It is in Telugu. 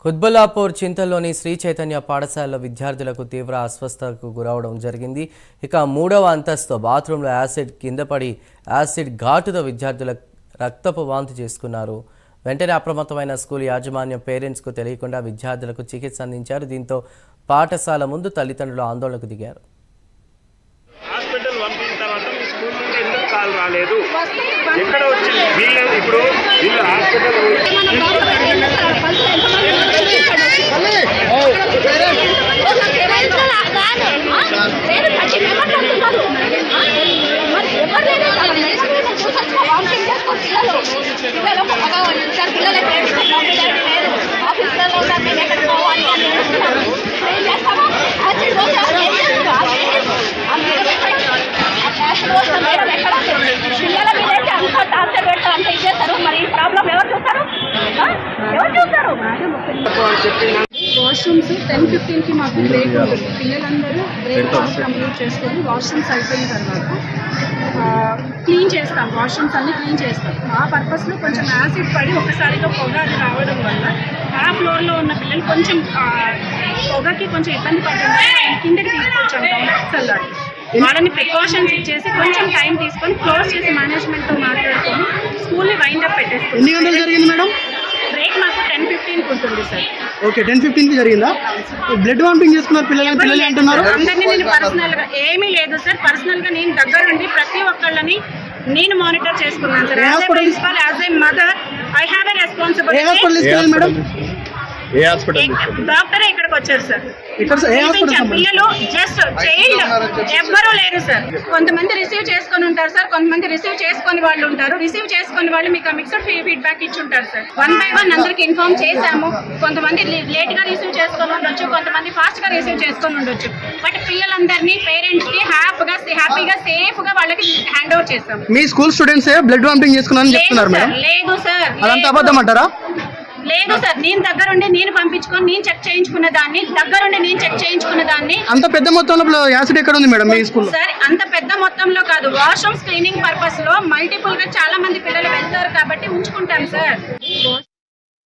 కుత్బుల్లాపూర్ చింతల్లోని శ్రీ చైతన్య పాఠశాలలో విద్యార్థులకు తీవ్ర అస్వస్థతకు గురవడం జరిగింది. ఇక 3వ అంతస్తులో బాత్రూంలో యాసిడ్ కింద పడి యాసిడ్ ఘాటుతో విద్యార్థుల రక్తపు వాంతి చేసుకున్నారు. వెంటనే అప్రమత్తమైన స్కూల్ యాజమాన్యం పేరెంట్స్కు తెలియకుండా విద్యార్థులకు చికిత్స అందించారు. దీంతో పాఠశాల ముందు తల్లిదండ్రులు ఆందోళనకు దిగారు. హాస్పిటల్ పంపిన తర్వాత మీ స్కూల్ నుంచి ఎందుకు కాల్ రాలేదు? ఎక్కడ వచ్చింది? ఇప్పుడు వీళ్ళు హాస్పిటల్ వాష్రూమ్స్ 10-15కి మాకు బ్రేక్ ఉంటుంది. పిల్లలందరూ బ్రేక్ఫాస్ట్ కంప్లీట్ చేసుకొని వాష్రూమ్స్ అయిపోయిన తర్వాత క్లీన్ చేస్తాం. వాష్రూమ్స్ అన్ని క్లీన్ చేస్తాం. ఆ పర్పస్లో కొంచెం యాసిడ్ పడి ఒకసారిగా పొగ అది రావడం వల్ల ఆ ఫ్లోర్లో ఉన్న పిల్లలు కొంచెం పొగకి కొంచెం ఇబ్బంది పడుతుంది. కిందకి తీసుకొచ్చాం డౌన్. వాళ్ళని ప్రికాషన్స్ ఇచ్చేసి కొంచెం టైం తీసుకొని క్లోజ్ చేసి మేనేజ్మెంట్తో మాట్లాడుకొని స్కూల్ని వైండప్ పెట్టేస్తాం. ఎన్ని గంటలు జరిగింది మేడం? బ్రేక్ మాకు 10-15కి ఉంటుంది సార్. ఓకే, 10-15కి జరిగిందా? బ్లడ్ వామిటింగ్ చేసుకున్నారు పిల్లలు అంటున్నారు. అందరినీ నేను పర్సనల్గా ఏమీ లేదు సార్. పర్సనల్గా నేను దగ్గరుండి ప్రతి ఒక్కళ్ళని నేను మానిటర్ చేసుకున్నాను sir. As a principal, as a mother, I have a responsibility. డాక్టరే ఇక్కడికి వచ్చారు సార్. పిల్లలు జస్ట్ చైల్డ్ ఎవ్వరూ లేరు సార్. కొంతమంది రిసీవ్ చేసుకొని ఉంటారు సార్, కొంతమంది రిసీవ్ చేసుకొని వాళ్ళు ఉంటారు. రిసీవ్ చేసుకొని వాళ్ళు మీకు మిక్స్డ్ ఫీడ్బ్యాక్ ఇచ్చి ఉంటారు సార్. 1 by 1 అందరికి ఇన్ఫార్మ్ చేశాము. కొంతమంది లేట్ గా రిసీవ్ చేసుకొని ఉండొచ్చు, కొంతమంది ఫాస్ట్ గా రిసీవ్ చేసుకొని ఉండొచ్చు. బట్ పిల్లలందరినీ పేరెంట్స్ కి హ్యాపీగా సేఫ్ గా వాళ్ళకి హ్యాండ్ ఓవర్ చేస్తాం. మీ స్కూల్ స్టూడెంట్స్ బ్లడ్ వామిటింగ్ చేసుకున్నారని చెప్తున్నారు మేడం. లేదు సార్, అదంతా అబద్ధం అంటారా? లేదు సార్, నేను దగ్గరుండి నేను పంపించుకొని నేను చెక్ చేయించుకున్న దాన్ని, దగ్గరుండి నేను చెక్ చేయించుకున్న దాన్ని. అంత పెద్ద మొత్తంలో యాసిడ్ ఎక్కడ ఉంది మేడం మీ స్కూల్? సార్, అంత పెద్ద మొత్తంలో కాదు. వాష్రూమ్స్ క్లీనింగ్ పర్పస్ లో మల్టిపుల్ గా చాలా మంది పిల్లలు వెళ్తారు కాబట్టి ఉంచుకుంటాం సార్.